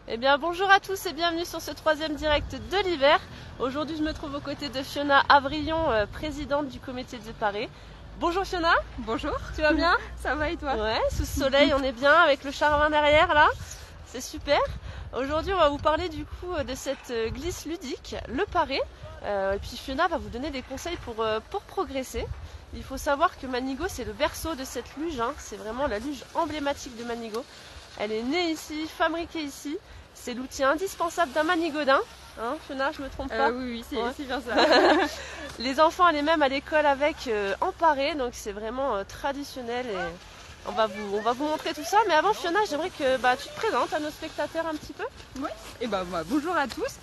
Eh bien bonjour à tous et bienvenue sur ce troisième direct de l'hiver. Aujourd'hui je me trouve aux côtés de Fiona Avrillon, présidente du comité de Paris. Bonjour Fiona. Bonjour. Tu vas bien? Ça va et toi? Ouais, sous ce soleil on est bien avec le char-à-vin derrière là. C'est super. Aujourd'hui on va vous parler du coup de cette glisse ludique, le paré. Et puis Fiona va vous donner des conseils pour progresser. Il faut savoir que Manigo c'est le berceau de cette luge, hein. C'est vraiment la luge emblématique de Manigo. Elle est née ici, fabriquée ici. C'est l'outil indispensable d'un manigodin. Hein, Fiona, je me trompe pas? Oui, c'est ouais. bien ça. Les enfants allaient même à l'école avec en paré, donc c'est vraiment traditionnel. Et on va vous montrer tout ça. Mais avant, Fiona, j'aimerais que tu te présentes à nos spectateurs un petit peu. Oui. Et bonjour à tous.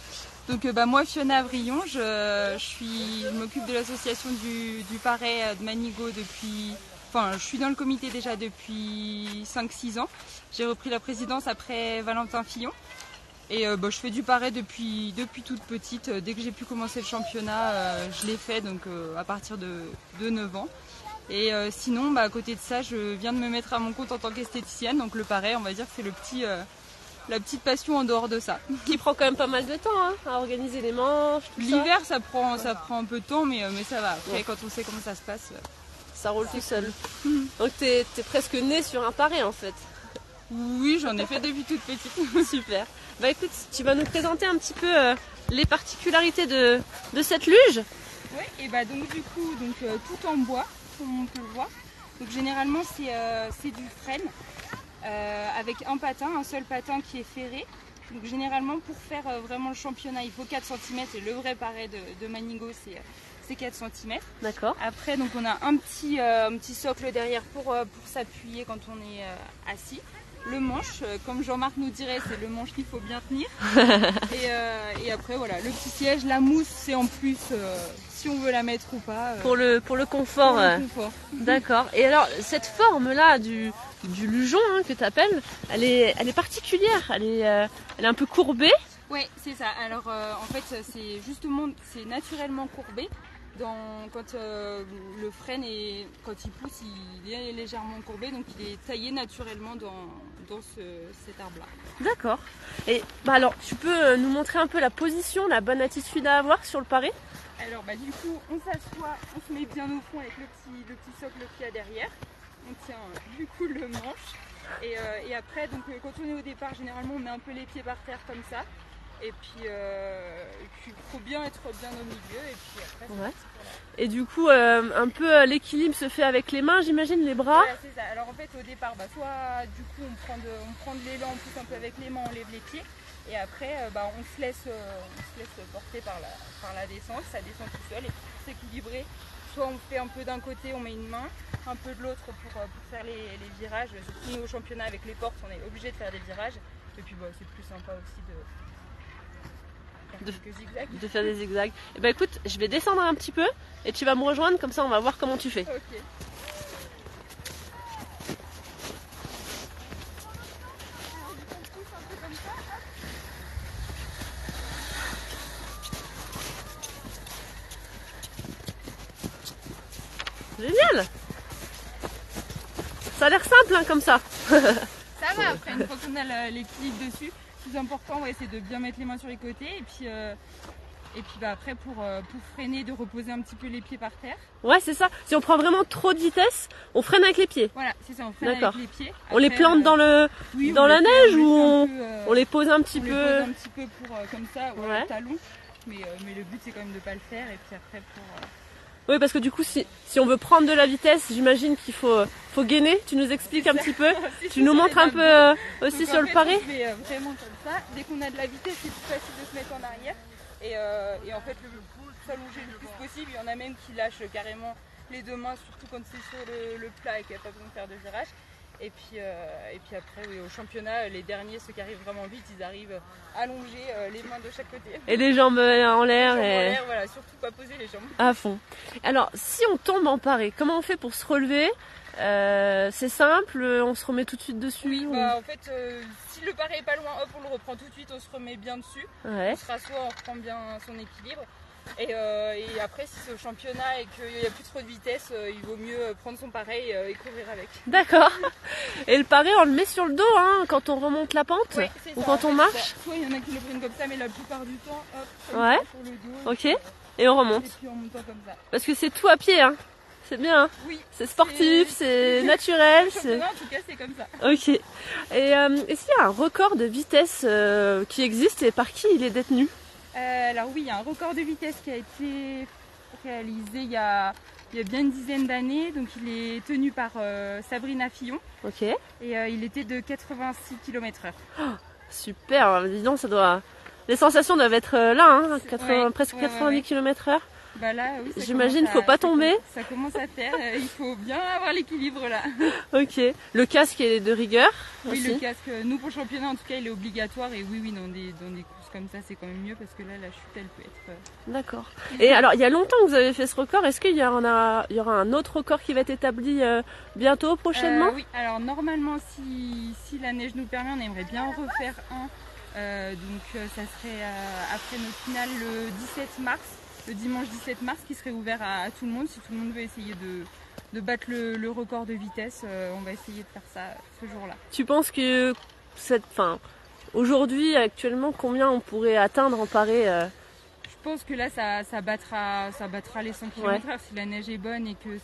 Donc moi, Fiona Avrillon, je m'occupe de l'association du paré de Manigo depuis. Enfin, je suis dans le comité déjà depuis 5-6 ans. J'ai repris la présidence après Valentin Fillon. Et je fais du paré depuis toute petite. Dès que j'ai pu commencer le championnat, je l'ai fait donc à partir de 9 ans. Et sinon, à côté de ça, je viens de me mettre à mon compte en tant qu'esthéticienne. Donc le paré, on va dire que c'est la petite passion en dehors de ça. Qui prend quand même pas mal de temps hein, à organiser les manches. L'hiver, ça prend un peu de temps, mais ça va. Après, quand on sait comment ça se passe, ça roule tout seul. Donc t'es presque née sur un paré en fait. Oui, j'en ai fait depuis toute petite. Super. Bah écoute, tu vas nous présenter un petit peu les particularités de cette luge. Oui, et donc du coup, tout en bois, comme on peut le voir. Donc généralement c'est du frêne avec un seul patin qui est ferré. Donc généralement pour faire vraiment le championnat, il faut 4 cm et le vrai paré de Manigo c'est 4 cm. D'accord. Après donc on a un petit socle derrière pour s'appuyer quand on est assis. Le manche, comme Jean-Marc nous dirait, c'est le manche qu'il faut bien tenir. Et après voilà, le petit siège, la mousse c'est en plus si on veut la mettre ou pas. Pour le confort. Pour le confort. D'accord. Et alors cette forme là du lugeon hein, que tu appelles, elle est particulière, elle est un peu courbée. Oui, c'est ça. Alors en fait c'est naturellement courbé. Quand le frêne quand il pousse, il est légèrement courbé, donc il est taillé naturellement dans cet arbre-là. D'accord. Et alors, tu peux nous montrer un peu la position, la bonne attitude à avoir sur le paré? Alors du coup, on s'assoit, on se met bien au fond avec le petit socle qu'il y a derrière. On tient du coup le manche. Et après, donc quand on est au départ, généralement on met un peu les pieds par terre comme ça. Et puis il faut bien être bien au milieu et puis après ouais. Et du coup un peu l'équilibre se fait avec les mains, j'imagine, les bras. Voilà, c'est ça. Alors en fait au départ soit du coup on prend de l'élan, on pousse un peu avec les mains, on lève les pieds et après on se laisse porter par la descente, ça descend tout seul et puis pour s'équilibrer, soit on fait un peu d'un côté, on met une main, un peu de l'autre pour faire les virages. Surtout nous au championnat avec les portes, on est obligé de faire des virages et puis c'est plus sympa aussi de faire des zigzags. Et écoute, je vais descendre un petit peu et tu vas me rejoindre, comme ça on va voir comment tu fais. Ok. Génial! Ça a l'air simple hein, comme ça. Ça va après, une fois qu'on a l'équilibre dessus. Le plus important, c'est de bien mettre les mains sur les côtés et puis après pour freiner, de reposer un petit peu les pieds par terre. Ouais, c'est ça. Si on prend vraiment trop de vitesse, on freine avec les pieds. Voilà, c'est ça, on freine avec les pieds. Après, on les plante dans la neige ou on les pose un petit peu. On les pose un petit peu comme ça, ouais. Talon. Mais le but c'est quand même de ne pas le faire et puis après pour. Oui, parce que du coup, si on veut prendre de la vitesse, j'imagine qu'il faut gainer. Tu nous expliques un petit peu. Tu nous montres un peu aussi sur le paré. On fait vraiment comme ça. Dès qu'on a de la vitesse, c'est plus facile de se mettre en arrière. Et en fait, s'allonger le plus possible. Il y en a même qui lâchent carrément les deux mains, surtout quand c'est sur le plat et qu'il n'y a pas besoin de faire de virage. Et puis après, au championnat, les derniers, ceux qui arrivent vraiment vite, ils arrivent allongés, les mains de chaque côté. Et les jambes en l'air. Voilà, surtout pas poser les jambes. À fond. Alors, si on tombe en paré, comment on fait pour se relever? C'est simple, on se remet tout de suite dessus? Oui, en fait, si le paré est pas loin, hop, on le reprend tout de suite, on se remet bien dessus. Ouais. On se rassoit, on reprend bien son équilibre. Et après, si c'est au championnat et qu'il n'y a plus trop de vitesse, il vaut mieux prendre son pareil et courir avec. D'accord. Et le pareil, on le met sur le dos hein, quand on remonte la pente ou ça, quand on marche. Soit il y en a qui le prennent comme ça, mais la plupart du temps, hop, Ouais. sur le dos. Ok. Et on remonte. Et puis en montant comme ça. Parce que c'est tout à pied, hein. C'est bien. Hein. Oui. C'est sportif, c'est naturel. Le championnat, en tout cas, c'est comme ça. Ok. Et est-ce qu'il y a un record de vitesse qui existe et par qui il est détenu? Alors oui, il y a un record de vitesse qui a été réalisé il y a bien une dizaine d'années. Donc il est tenu par Sabrina Fillon. Ok. Et il était de 86 km/h. Oh, super, dis donc, ça doit... Les sensations doivent être là, hein, presque 90 km/h. Bah là, oui, j'imagine qu'il ne faut pas tomber. Ça commence à faire, il faut bien avoir l'équilibre là. Ok. Le casque est de rigueur Oui, aussi. le casque, nous pour le championnat en tout cas, il est obligatoire. Et oui, dans des courses comme ça, c'est quand même mieux parce que là, la chute, elle peut être... D'accord. Et alors, il y a longtemps que vous avez fait ce record. Est-ce qu'il y aura un autre record qui va être établi bientôt, prochainement? Oui, alors normalement, si la neige nous permet, on aimerait bien en refaire un. Donc ça serait après notre finale le 17 mars. Le dimanche 17 mars qui serait ouvert à tout le monde. Si tout le monde veut essayer de battre le record de vitesse, on va essayer de faire ça ce jour-là. Tu penses que aujourd'hui, actuellement, combien on pourrait atteindre en paré Je pense que là, ça battra les 100 km/h. Si la neige est bonne et que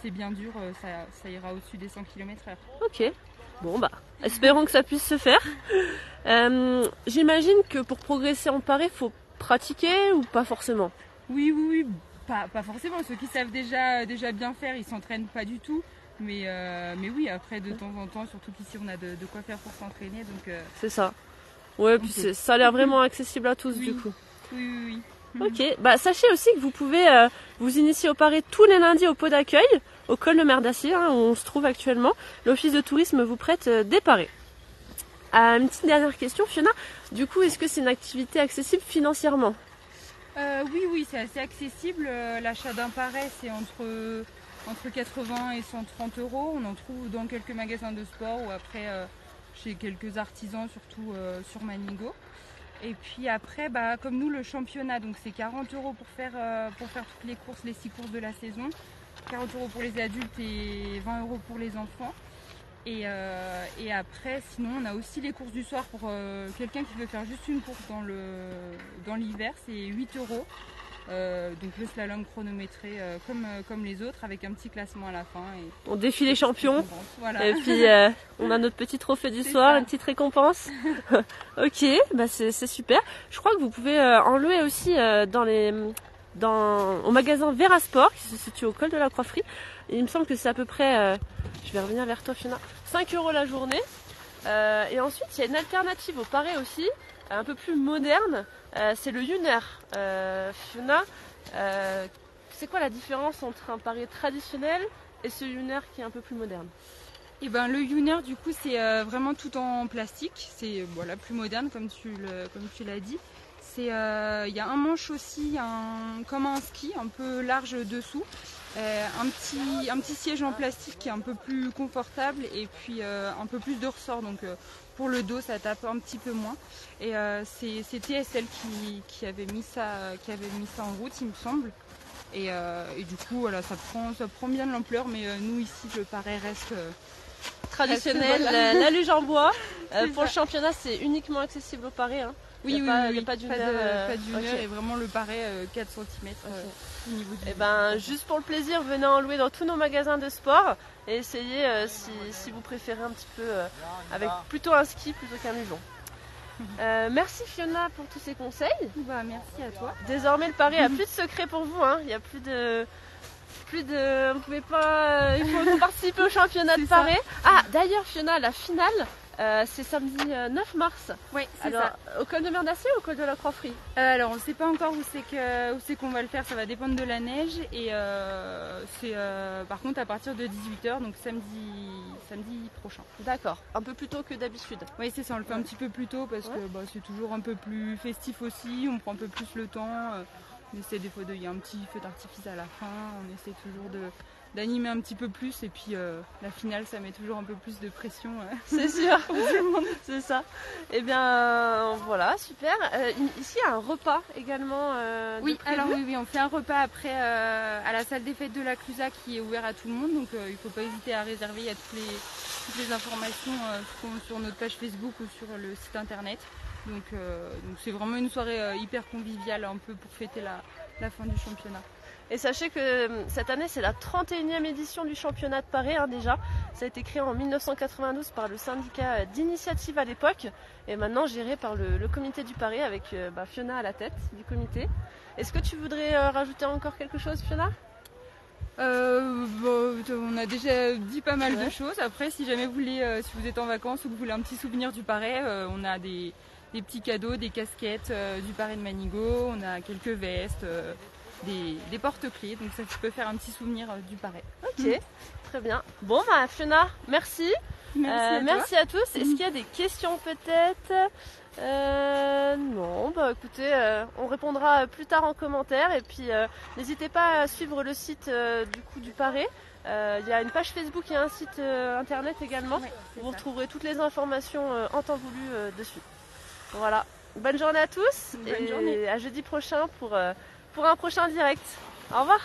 c'est bien dur, ça ira au-dessus des 100 km/h. Ok. Bon bah, espérons que ça puisse se faire. J'imagine que pour progresser en paré, il faut pratiquer ou pas forcément? Oui, pas forcément. Ceux qui savent déjà bien faire, ils s'entraînent pas du tout. Mais oui, après de temps en temps, surtout qu'ici on a de quoi faire pour s'entraîner. C'est ça. Ouais, puis ça a l'air vraiment accessible à tous du coup. Oui. Ok, bah sachez aussi que vous pouvez vous initier au paré tous les lundis au pot d'accueil, au col de Mer d'Acier, hein, où on se trouve actuellement. L'office de tourisme vous prête des parés. Une petite dernière question, Fiona. Du coup, est-ce que c'est une activité accessible financièrement? Oui, c'est assez accessible. L'achat d'un paré, c'est entre 80 et 130 euros. On en trouve dans quelques magasins de sport ou après chez quelques artisans, surtout sur Manigo. Et puis après, comme nous, le championnat, donc c'est 40 euros pour faire toutes les courses, les 6 courses de la saison. 40 euros pour les adultes et 20 euros pour les enfants. Et après, sinon, on a aussi les courses du soir pour quelqu'un qui veut faire juste une course dans l'hiver, c'est 8 euros. Donc le slalom chronométré comme les autres, avec un petit classement à la fin. On défie les champions. Voilà. Et puis on a notre petit trophée du soir, une petite récompense. Ok, bah c'est super. Je crois que vous pouvez en louer aussi au magasin Verasport qui se situe au col de la Croix-Frie. Il me semble que c'est à peu près, je vais revenir vers toi Fiona, 5 euros la journée. Et ensuite il y a une alternative au paré aussi, un peu plus moderne, c'est le Yuner. Fiona, c'est quoi la différence entre un paré traditionnel et ce Yuner qui est un peu plus moderne? Et le Yuner du coup c'est vraiment tout en plastique, c'est plus moderne comme tu l'as dit. Il y a un manche aussi, comme un ski, un peu large dessous. Un petit siège en plastique qui est un peu plus confortable et puis un peu plus de ressort. Donc pour le dos, ça tape un petit peu moins. Et c'est TSL qui avait mis ça en route, il me semble. Et du coup, voilà, ça prend bien de l'ampleur. Mais nous ici, le paré reste traditionnel, la luge en bois. Pour le championnat, c'est uniquement accessible au paré. Hein. Il n'y a pas d'Uner. Pas d'Uner et vraiment le paré 4 cm au niveau du juste pour le plaisir, venez en louer dans tous nos magasins de sport et essayez si vous préférez un petit peu avec plutôt un ski plutôt qu'un lugeon. Merci Fiona pour tous ces conseils. Merci à toi. Désormais le paré a plus de secret pour vous, hein. Il n'y a plus de... Vous pouvez pas... il faut participer au championnat de paré. Ah d'ailleurs Fiona, la finale c'est samedi 9 mars. Oui, c'est ça. ça. Au col de Mer d'Acier ou au col de la Croix-Frie? Alors on ne sait pas encore où c'est qu'on va le faire, ça va dépendre de la neige. Et c'est par contre à partir de 18h, donc samedi prochain. D'accord, un peu plus tôt que d'habitude. Oui c'est ça, on le fait un petit peu plus tôt parce que c'est toujours un peu plus festif aussi, on prend un peu plus le temps. On essaie des fois il y a un petit feu d'artifice à la fin, on essaie toujours d'animer un petit peu plus. Et puis la finale, ça met toujours un peu plus de pression. C'est sûr, c'est ça. Et bien voilà, super. Ici, il y a un repas également. Oui, alors oui, on fait un repas après à la salle des fêtes de la Clusa qui est ouvert à tout le monde. Donc il ne faut pas hésiter à réserver. Il y a toutes les informations sur notre page Facebook ou sur le site internet. Donc c'est vraiment une soirée hyper conviviale un peu pour fêter la fin du championnat. Et sachez que cette année, c'est la 31e édition du championnat de Paris déjà. Ça a été créé en 1992 par le syndicat d'initiative à l'époque et maintenant géré par le comité du Paris avec Fiona à la tête du comité. Est-ce que tu voudrais rajouter encore quelque chose, Fiona ? On a déjà dit pas mal de choses. Après, si jamais vous voulez, si vous êtes en vacances ou que vous voulez un petit souvenir du Paris, on a des petits cadeaux, des casquettes du Paris de Manigo, on a quelques vestes, des porte-clés, donc ça peut faire un petit souvenir du Paris. Ok, très bien. Bon, Fiona, merci. Merci à tous. Est-ce qu'il y a des questions peut-être ? Non, écoutez, on répondra plus tard en commentaire et puis n'hésitez pas à suivre le site du Paris. Il y a une page Facebook et un site internet également. Vous retrouverez toutes les informations en temps voulu dessus. Voilà, bonne journée à tous. Bonne journée. À jeudi prochain pour un prochain direct. Au revoir.